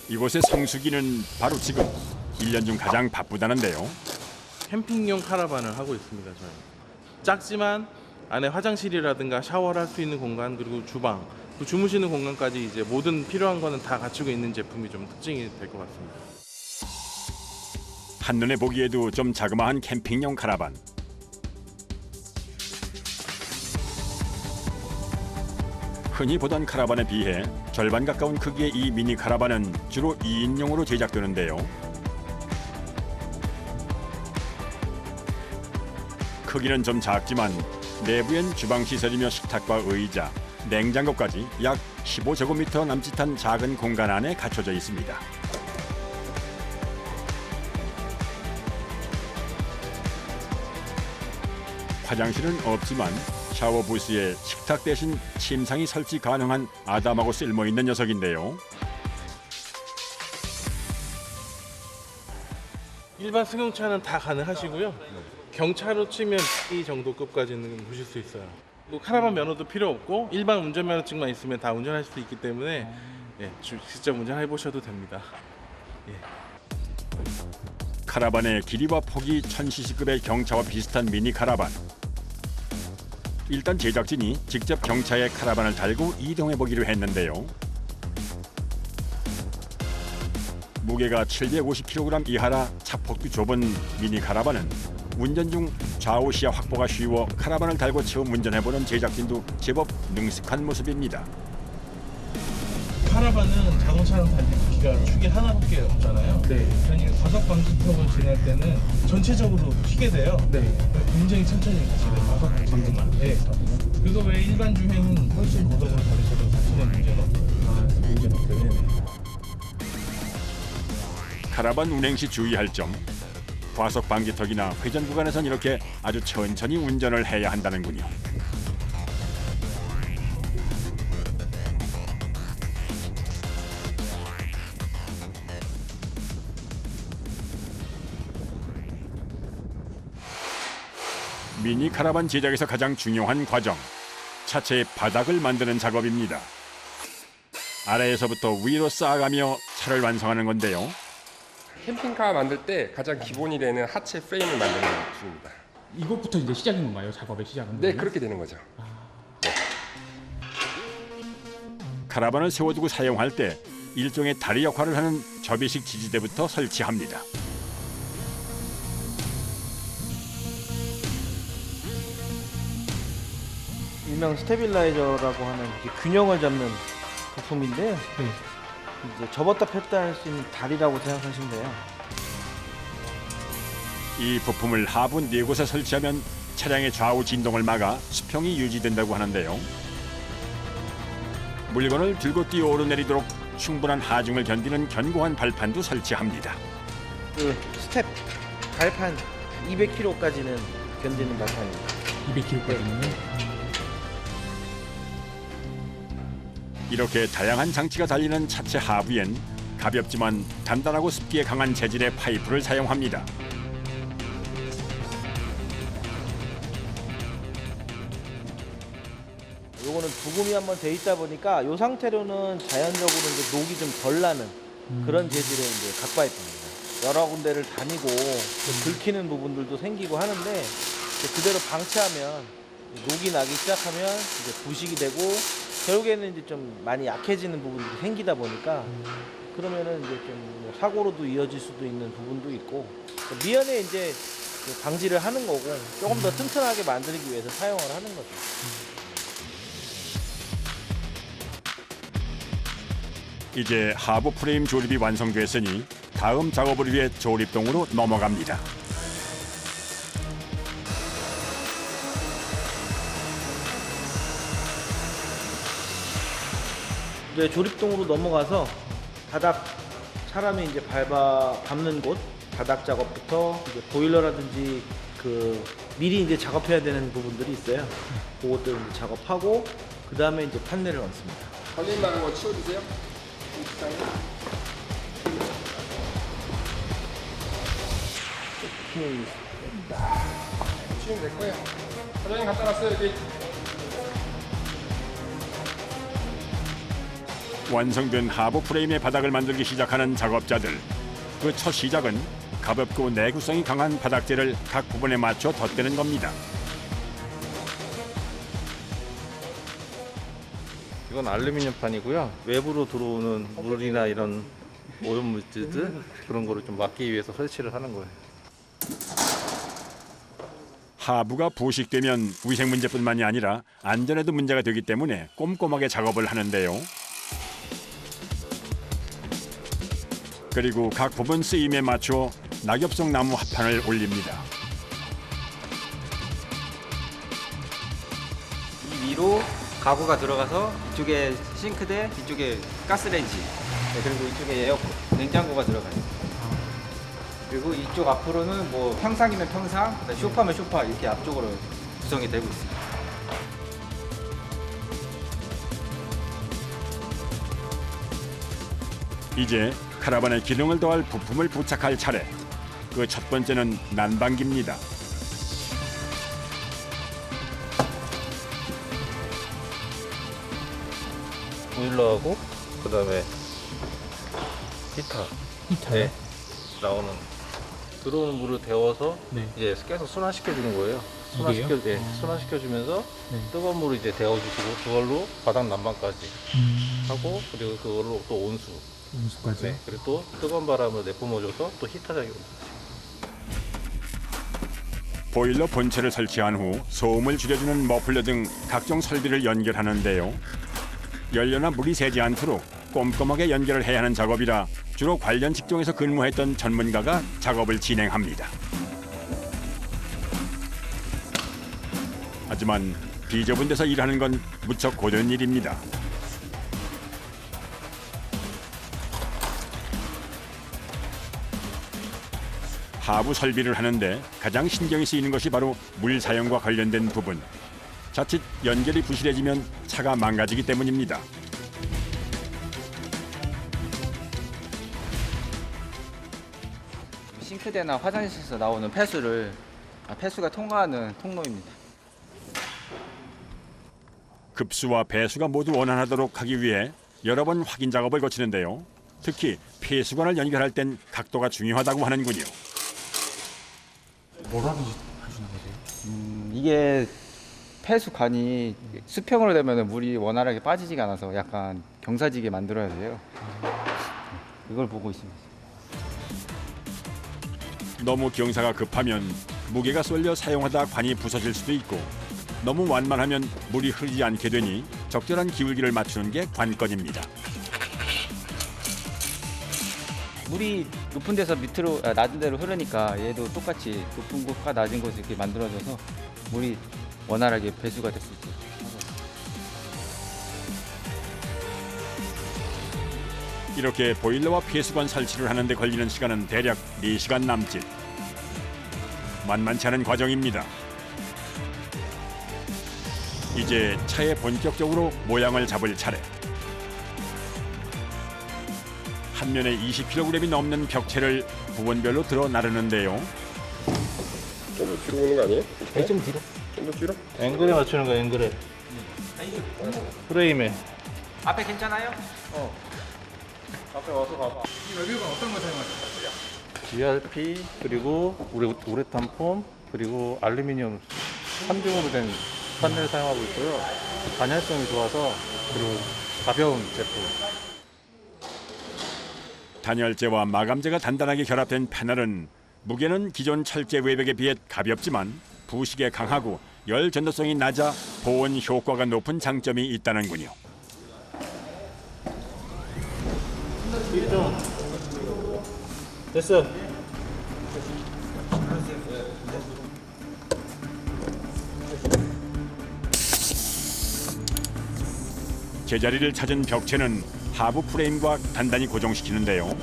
이곳의 성수기는 바로 지금 1년 중 가장 바쁘다는데요. 캠핑용 카라반을 하고 있습니다. 저희 작지만 안에 화장실이라든가 샤워를 할 수 있는 공간, 그리고 주방, 그 주무시는 공간까지 이제 모든 필요한 거는 다 갖추고 있는 제품이 좀 특징이 될 것 같습니다. 한눈에 보기에도 좀 자그마한 캠핑용 카라반. 흔히 보던 카라반에 비해 절반 가까운 크기의 이 미니 카라반은 주로 2인용으로 제작되는데요. 크기는 좀 작지만 내부엔 주방 시설이며 식탁과 의자, 냉장고까지 약 15제곱미터 남짓한 작은 공간 안에 갖춰져 있습니다. 화장실은 없지만 샤워 부스에 식탁 대신 침상이 설치 가능한 아담하고 쓸모있는 녀석인데요. 일반 승용차는 다 가능하시고요. 경차로 치면 이 정도 급까지는 보실 수 있어요. 뭐 카라반 면허도 필요 없고 일반 운전면허증만 있으면 다 운전할 수 있기 때문에 예, 직접 운전해 보셔도 됩니다. 예. 카라반의 길이와 폭이 1000cc급의 경차와 비슷한 미니 카라반. 일단 제작진이 직접 경차에 카라반을 달고 이동해보기로 했는데요. 무게가 750kg 이하라 차폭도 좁은 미니 카라반은 운전 중 좌우 시야 확보가 쉬워 카라반을 달고 처음 운전해보는 제작진도 제법 능숙한 모습입니다. 카라반은 자동차랑 달리 바퀴가 축이 하나밖에 없잖아요. 네. 그러니까 과속 방지턱을 지날 때는 전체적으로 튀게 돼요. 네. 굉장히 천천히 가시게 돼요. 과속 방지턱만. 네. 그거 외에 일반 주행은 훨씬 고속으로 달리셔도 사실은 문제는 없어요. 문제는 없어요. 네네. 카라반 운행 시 주의할 점. 과속 방지턱이나 회전 구간에선 이렇게 아주 천천히 운전을 해야 한다는군요. 미니 카라반 제작에서 가장 중요한 과정, 차체의 바닥을 만드는 작업입니다. 아래에서부터 위로 쌓아가며 차를 완성하는 건데요. 캠핑카 만들 때 가장 기본이 되는 하체 프레임을 만드는 기술입니다. 이것부터 이제 시작인 건가요? 작업의 시작은? 네, 그렇게 되는 거죠. 카라반을 세워두고 사용할 때 일종의 다리 역할을 하는 접이식 지지대부터 설치합니다. 일명 스테빌라이저라고 하는 이제 균형을 잡는 부품인데요. 네. 이제 접었다 폈다 할 수 있는 다리라고 생각하시면 돼요. 이 부품을 하부 4곳에 설치하면 차량의 좌우 진동을 막아 수평이 유지된다고 하는데요. 물건을 들고 뛰어 오르내리도록 충분한 하중을 견디는 견고한 발판도 설치합니다. 그 스텝 발판 200kg까지는 견디는 발판입니다. 200kg까지는요? 이렇게 다양한 장치가 달리는 차체 하부엔 가볍지만 단단하고 습기에 강한 재질의 파이프를 사용합니다. 요거는 부금이 한번 돼 있다 보니까 요 상태로는 자연적으로 이제 녹이 좀 덜 나는 그런 재질의 이제 각파이프입니다. 여러 군데를 다니고 또 긁히는 부분들도 생기고 하는데 이제 그대로 방치하면 녹이 나기 시작하면 이제 부식이 되고 결국에는 이제 좀 많이 약해지는 부분들이 생기다 보니까 그러면은 이제 좀뭐 사고로도 이어질 수도 있는 부분도 있고 미연에 이제 그 방지를 하는 거고 조금 더 튼튼하게 만들기 위해서 사용을 하는 거죠. 이제 하부 프레임 조립이 완성됐으니 다음 작업을 위해 조립동으로 넘어갑니다. 이제 조립동으로 넘어가서 바닥 사람이 이제 밟는 곳 바닥 작업부터 이제 보일러라든지 그 미리 이제 작업해야 되는 부분들이 있어요. 그것들 이제 작업하고 그 다음에 이제 판넬을 얹습니다. 걸림 많은 거 치워주세요. 치우면 될 거예요. 사장님 갖다 놨어요, 여기. 완성된 하부 프레임의 바닥을 만들기 시작하는 작업자들. 그 첫 시작은 가볍고 내구성이 강한 바닥재를 각 부분에 맞춰 덧대는 겁니다. 이건 알루미늄판이고요. 외부로 들어오는 물이나 이런 오염물질들 그런 거를 좀 막기 위해서 설치를 하는 거예요. 하부가 부식되면 위생 문제뿐만이 아니라 안전에도 문제가 되기 때문에 꼼꼼하게 작업을 하는데요. 그리고 각 부분 쓰임에 맞춰 낙엽송 나무 합판을 올립니다. 이 위로 가구가 들어가서 이쪽에 싱크대, 이쪽에 가스레인지, 네, 그리고 이쪽에 에어컨, 냉장고가 들어가요. 그리고 이쪽 앞으로는 뭐 평상이면 평상, 소파면 소파 이렇게 앞쪽으로 구성이 되고 있습니다. 이제 카라반의 기능을 더할 부품을 부착할 차례. 그 첫 번째는 난방기입니다. 보일러하고 그다음에 히터. 네. 나오는 들어오는 물을 데워서 네. 이제 계속 순환시켜 주는 거예요. 물이요? 순환시켜 주면서 네. 뜨거운 물을 이제 데워 주시고 그걸로 바닥 난방까지 하고 그리고 그걸로 또 온수. 음수까지. 네. 그리고 또 뜨거운 바람을 내뿜어 줘서 또 히터작용을. 보일러 본체를 설치한 후 소음을 줄여주는 머플러 등 각종 설비를 연결하는데요. 연료나 물이 새지 않도록 꼼꼼하게 연결을 해야 하는 작업이라 주로 관련 직종에서 근무했던 전문가가 작업을 진행합니다. 하지만 비좁은 데서 일하는 건 무척 고된 일입니다. 하부 설비를 하는데 가장 신경이 쓰이는 것이 바로 물 사용과 관련된 부분. 자칫 연결이 부실해지면 차가 망가지기 때문입니다. 싱크대나 화장실에서 나오는 폐수가 통과하는 통로입니다. 급수와 배수가 모두 원활하도록 하기 위해 여러 번 확인 작업을 거치는데요. 특히 폐수관을 연결할 땐 각도가 중요하다고 하는군요. 뭐라고 하시는 거세요? 이게 폐수관이 수평으로 되면 물이 원활하게 빠지지가 않아서 약간 경사지게 만들어야 돼요. 이걸 보고 있습니다. 너무 경사가 급하면 무게가 쏠려 사용하다 관이 부서질 수도 있고 너무 완만하면 물이 흐르지 않게 되니 적절한 기울기를 맞추는 게 관건입니다. 물이 높은 데서 밑으로 낮은 데로 흐르니까 얘도 똑같이 높은 곳과 낮은 곳을 이렇게 만들어져서 물이 원활하게 배수가 될 수 있죠. 이렇게 보일러와 폐수관 설치를 하는 데 걸리는 시간은 대략 4시간 남짓. 만만치 않은 과정입니다. 이제 차에 본격적으로 모양을 잡을 차례. 한 면에 20kg이 넘는 벽체를 부분별로 들어 나르는데요. 좀 더 뒤로 오는 거 아니에요? 좀 뒤로. 좀 더 뒤로? 앵글에 맞추는 거예요. 앵글에. 프레임에. 앞에 괜찮아요? 앞에 와서 봐봐. 이 외벽은 어떤 거 사용하세요? GRP 그리고 우레탄 폼 그리고 알루미늄 3중으로 된 판넬을 사용하고 있고요. 단열성이 좋아서 그리고 가벼운 제품. 단열재와 마감재가 단단하게 결합된 패널은 무게는 기존 철제 외벽에 비해 가볍지만 부식에 강하고 열 전도성이 낮아 보온 효과가 높은 장점이 있다는군요. 됐어. 제자리를 찾은 벽체는 하부 프레임과 단단히 고정시키는데요.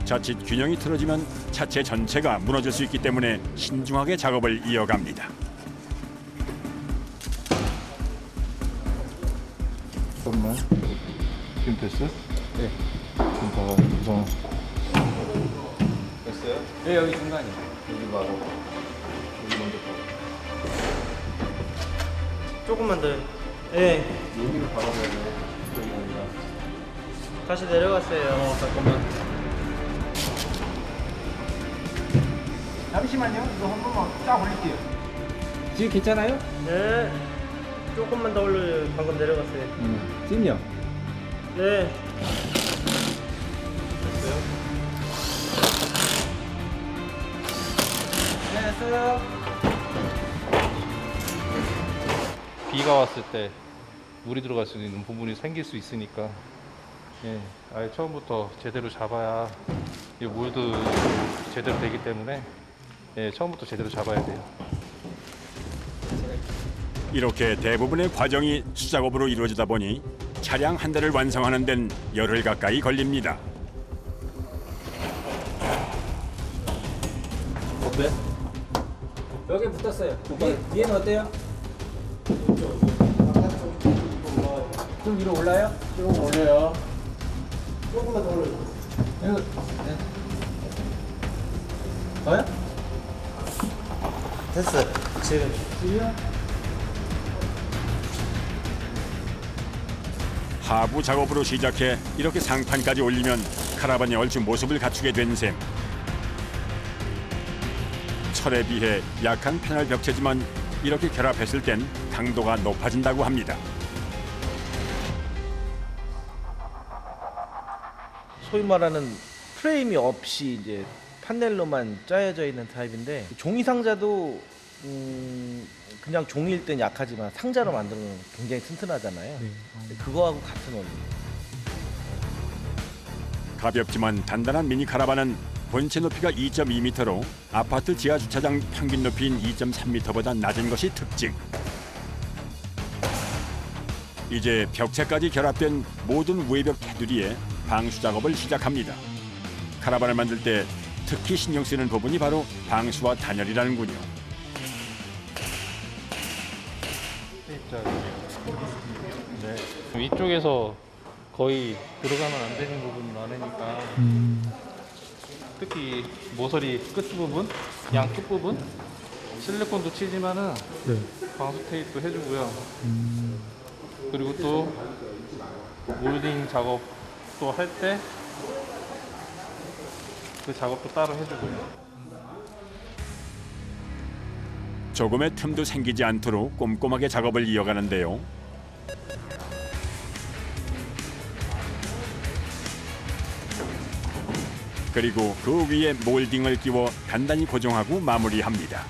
자칫 균형이 틀어지면 차체 전체가 무너질 수 있기 때문에 신중하게 작업을 이어갑니다. 잠깐만. 지금 됐어? 네. 지금 봐봐. 우선 됐어요? 네, 여기 중간이요. 여기 봐봐. 여기 먼저 봐봐. 조금만 더. 예. 다시 내려갔어요. 잠깐만. 잠시만요. 이거 한 번만 쫙 올릴게요. 지금 괜찮아요? 네. 조금만 더 올려요. 방금 내려갔어요. 지금요? 네. 네, 됐어요. 비가 왔을 때 물이 들어갈 수 있는 부분이 생길 수 있으니까 예, 아예 처음부터 제대로 잡아야 이 물도 제대로 되기 때문에 예, 처음부터 제대로 잡아야 돼요. 이렇게 대부분의 과정이 수작업으로 이루어지다 보니 차량 한 대를 완성하는 데는 열흘 가까이 걸립니다. 어때? 여기 붙었어요. 위에는 어때요? 좀 위로 올라요? 좀 올려요. 조금만 더 올려요. 이거, 네. 더요? 됐어. 지금. 하부 작업으로 시작해 이렇게 상판까지 올리면 카라반이 얼추 모습을 갖추게 된 셈. 철에 비해 약한 패널 벽체지만 이렇게 결합했을 땐 강도가 높아진다고 합니다. 소위 말하는 프레임이 없이 이제 판넬로만 짜여져 있는 타입인데 종이 상자도 그냥 종이일 땐 약하지만 상자로 만들면 굉장히 튼튼하잖아요. 그거하고 같은 원리. 가볍지만 단단한 미니 카라반은 본체 높이가 2.2m로 아파트 지하 주차장 평균 높이인 2.3m보다 낮은 것이 특징. 이제 벽체까지 결합된 모든 외벽 테두리에 방수 작업을 시작합니다. 카라반을 만들 때 특히 신경 쓰이는 부분이 바로 방수와 단열이라는군요. 네. 이쪽에서 거의 들어가면 안 되는 부분이 많으니까 특히 모서리 끝 부분, 양 끝 부분 실리콘도 치지만은 네. 방수 테이프도 해주고요. 그리고 또 몰딩 작업도 할 때 그 작업도 따로 해주고요. 조금의 틈도 생기지 않도록 꼼꼼하게 작업을 이어가는데요. 그리고 그 위에 몰딩을 끼워 단단히 고정하고 마무리합니다.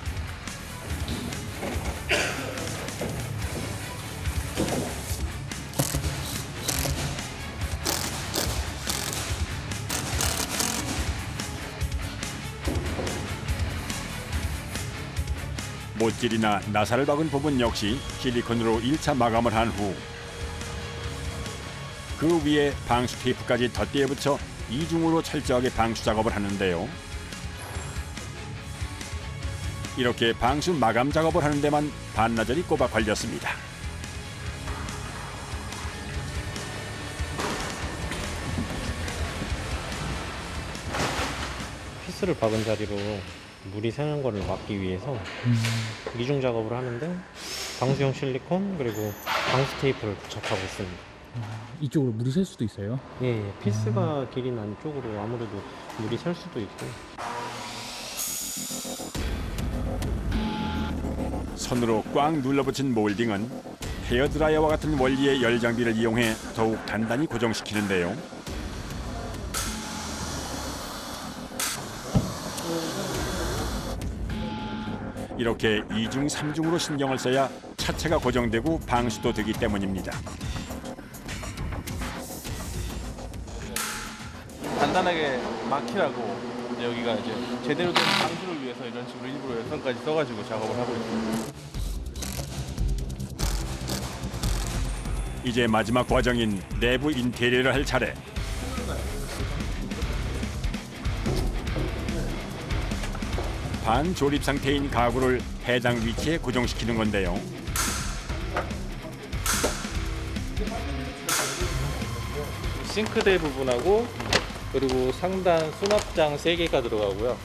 못질이나 나사를 박은 부분 역시 실리콘으로 1차 마감을 한 후 그 위에 방수 테이프까지 덧대어 붙여 이중으로 철저하게 방수 작업을 하는데요. 이렇게 방수 마감 작업을 하는 데만 반나절이 꼬박 걸렸습니다. 피스를 박은 자리로 물이 새는 거를 막기 위해서 이중 작업을 하는데 방수용 실리콘 그리고 방수 테이프를 부착하고 있습니다. 이쪽으로 물이 셀 수도 있어요? 예, 피스가 길이 난 쪽으로 아무래도 물이 셀 수도 있고. 손으로 꽉 눌러붙인 몰딩은 헤어드라이어와 같은 원리의 열 장비를 이용해 더욱 단단히 고정시키는데요. 이렇게 2중, 3중으로 신경을 써야 차체가 고정되고 방수도 되기 때문입니다. 간단하게 막히라고 이제 여기가 이제 제대로 된 방수를 위해서 이런 식으로 일부러 열선까지 써가지고 작업을 하고 있습니다. 이제 마지막 과정인 내부 인테리어를 할 차례. 반조립 상태인 가구를 해당 위치에 고정시키는 건데요. 싱크대 부분하고 그리고 상단 수납장 3개가 들어가고요.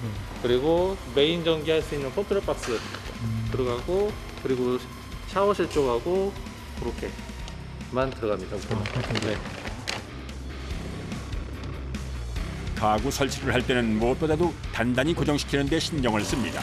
그리고 메인 전기할 수 있는 컨트롤 박스 들어가고 그리고 샤워실 쪽하고 그렇게 만 들어갑니다. 네. 가구 설치를 할 때는 무엇보다도 단단히 고정시키는 데 신경을 씁니다.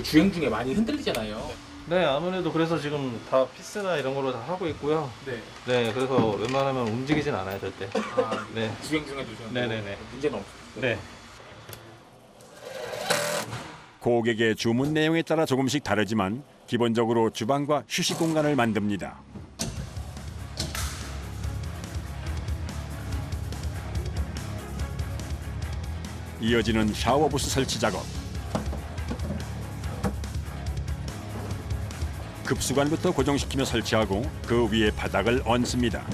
주행 중에 많이 흔들리잖아요. 네, 아무래도 그래서 지금 다 피스나 이런 걸로 다 하고 있고요. 네. 네, 그래서 웬만하면 움직이진 않아요, 절대. 아, 네. 주행 중에 주시는 네네네. 문제는 없어요. 네. 고객의 주문 내용에 따라 조금씩 다르지만 기본적으로 주방과 휴식 공간을 만듭니다. 이어지는 샤워부스 설치 작업. 급수관부터 고정시키며 설치하고 그 위에 바닥을 얹습니다.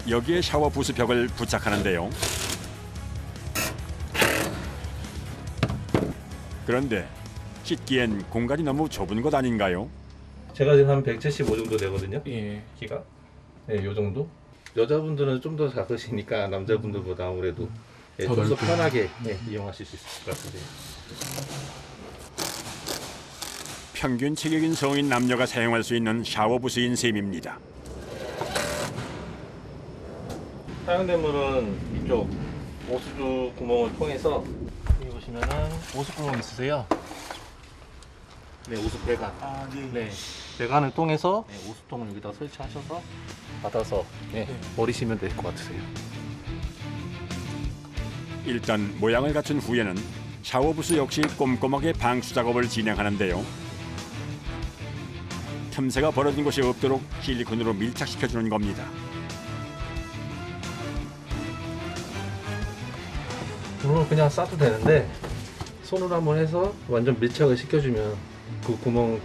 여기에 샤워부스 벽을 부착하는데요. 그런데 씻기엔 공간이 너무 좁은 것 아닌가요? 제가 지금 한 175 정도 되거든요. 예. 키가. 네, 요 정도. 여자분들은 좀 더 작으시니까 남자분들보다 아무래도 좀 더 넓고. 편하게 이용하실 수 있을 것 같은데. 평균 체격인 성인 남녀가 사용할 수 있는 샤워부스인 셈입니다. 사용된 물은 이쪽 오수주 구멍을 통해서 여기 보시면은 오수 구멍 있으세요? 네, 오수 배관. 아, 네. 네, 배관을 통해서 오수통을 여기다 설치하셔서 받아서 버리시면 될 것 같으세요. 일단 모양을 갖춘 후에는 샤워부스 역시 꼼꼼하게 방수 작업을 진행하는데요. 틈새가 벌어진 곳이 없도록 실리콘으로 밀착시켜주는 겁니다. 물을 그냥 싸도 되는데 손으로 한번 해서 완전 밀착을 시켜주면 그 구멍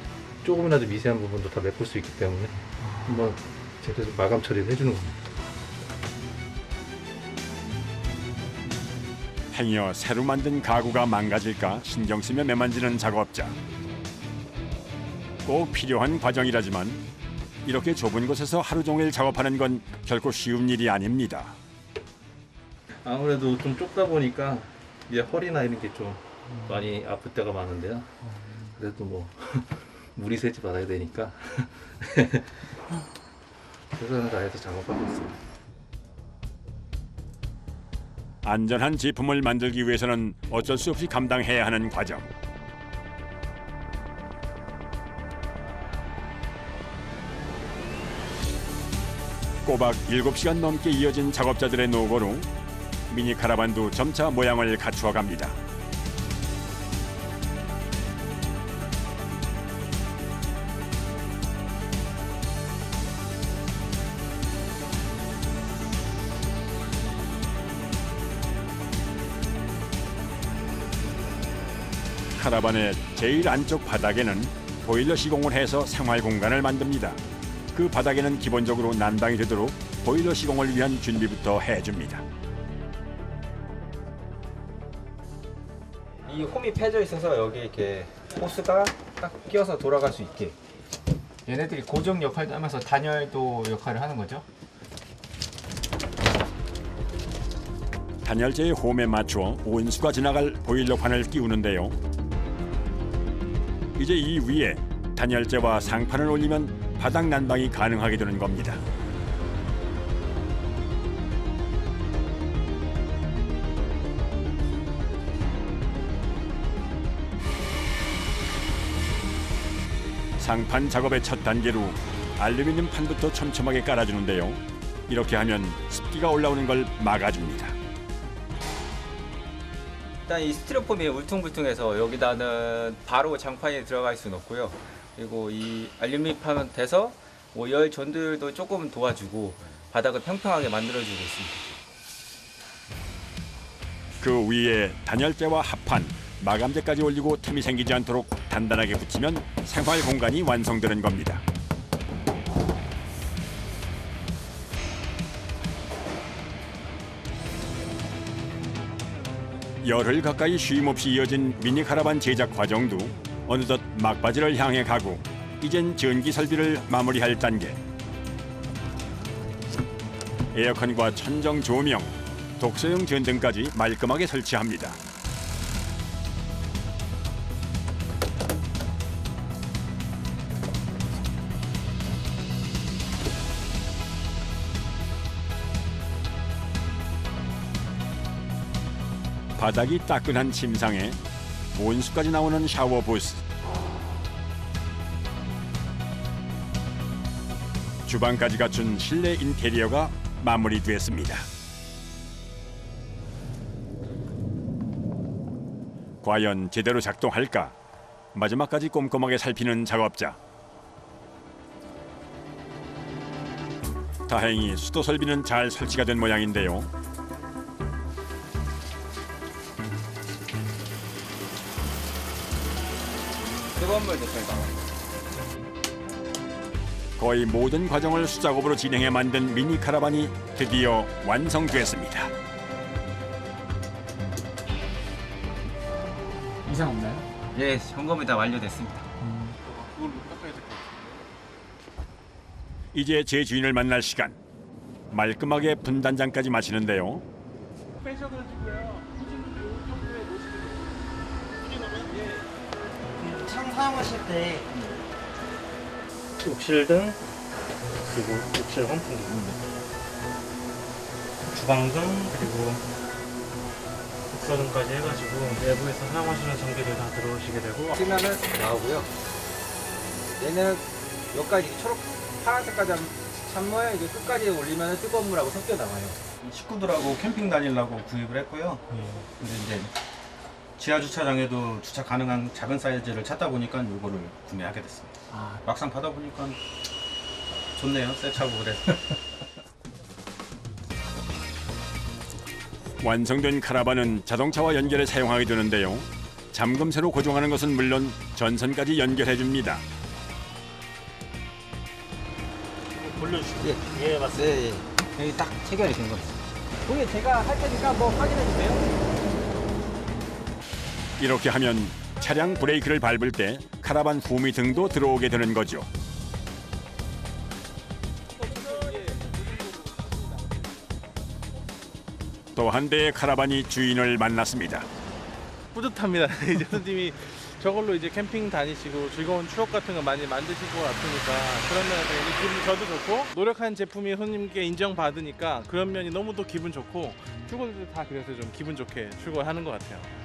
조금이라도 미세한 부분도 다 메꿀 수 있기 때문에 한번 제대로 마감 처리를 해주는 겁니다. 행여 새로 만든 가구가 망가질까 신경 쓰며 매만지는 작업자. 꼭 필요한 과정이라지만 이렇게 좁은 곳에서 하루 종일 작업하는 건 결코 쉬운 일이 아닙니다. 아무래도 좀 좁다 보니까 이제 허리나 이런 게 좀 많이 아플 때가 많은데요. 그래도 뭐 무리 새지 말아야 되니까 최선을 다해서 작업하고 있습니다. 안전한 제품을 만들기 위해서는 어쩔 수 없이 감당해야 하는 과정. 꼬박 7시간 넘게 이어진 작업자들의 노고로 미니 카라반도 점차 모양을 갖추어 갑니다. 카라반의 제일 안쪽 바닥에는 보일러 시공을 해서 생활 공간을 만듭니다. 그 바닥에는 기본적으로 난방이 되도록 보일러 시공을 위한 준비부터 해줍니다. 이 홈이 패져 있어서 여기 이렇게 호스가 딱 끼어서 돌아갈 수 있게 얘네들이 고정 역할도 하면서 단열도 역할을 하는 거죠. 단열재의 홈에 맞추어 온수가 지나갈 보일러판을 끼우는데요. 이제 이 위에 단열재와 상판을 올리면 바닥 난방이 가능하게 되는 겁니다. 상판 작업의 첫 단계로 알루미늄 판부터 촘촘하게 깔아주는데요. 이렇게 하면 습기가 올라오는 걸 막아줍니다. 일단 이 스티로폼이 울퉁불퉁해서 여기다는 바로 장판이 들어갈 수는 없고요. 그리고 이 알루미늄판은 돼서 뭐 열 전도율도 조금 도와주고 바닥을 평평하게 만들어주고 있습니다. 그 위에 단열재와 합판, 마감재까지 올리고 틈이 생기지 않도록 단단하게 붙이면 생활 공간이 완성되는 겁니다. 열흘 가까이 쉼없이 이어진 미니 카라반 제작 과정도 어느덧 막바지를 향해 가고 이젠 전기 설비를 마무리할 단계. 에어컨과 천정 조명, 독서용 전등까지 말끔하게 설치합니다. 바닥이 따끈한 침상에 온수까지 나오는 샤워 부스. 주방까지 갖춘 실내 인테리어가 마무리됐습니다. 과연 제대로 작동할까? 마지막까지 꼼꼼하게 살피는 작업자. 다행히 수도 설비는 잘 설치가 된 모양인데요. 뜨거운 물도 잘 나와요. 거의 모든 과정을 수작업으로 진행해 만든 미니 카라반이 드디어 완성됐습니다. 이상 없나요? 예, 점검이 다 완료됐습니다. 이제 제 주인을 만날 시간. 말끔하게 분단장까지 마치는데요. 창 사용하실 때 욕실등 그리고 욕실 환풍기, 주방등 그리고 복사등까지 해가지고 내부에서 사용하시는 전기들 다 들어오시게 되고 쓰면은 나오고요. 얘는 여기까지 초록 파란색까지 참모에 이게 끝까지 올리면 뜨거운 물하고 섞여 나와요. 식구들하고 캠핑 다니려고 구입을 했고요. 근데 이제 지하 주차장에도 주차 가능한 작은 사이즈를 찾다 보니까 이거를 구매하게 됐습니다. 막상 받아보니까 좋네요. 새 차고 그래서. 완성된 카라반은 자동차와 연결해 사용하게 되는데요. 잠금쇠로 고정하는 것은 물론 전선까지 연결해 줍니다. 올려주시죠. 예, 맞습니다. 네, 예. 여기 딱 체결이 된 거예요. 거기 제가 할 테니까 한번 확인해 주세요. 이렇게 하면 차량 브레이크를 밟을 때 카라반 후미 등도 들어오게 되는 거죠. 또 한 대의 카라반이 주인을 만났습니다. 뿌듯합니다. 이제 손님이 저걸로 이제 캠핑 다니시고 즐거운 추억 같은 거 많이 만드실 것 같으니까 그런 면에서 이제 기분 저도 좋고 노력한 제품이 손님께 인정받으니까 그런 면이 너무 또 기분 좋고 출근도 다 그래서 좀 기분 좋게 출근하는 것 같아요.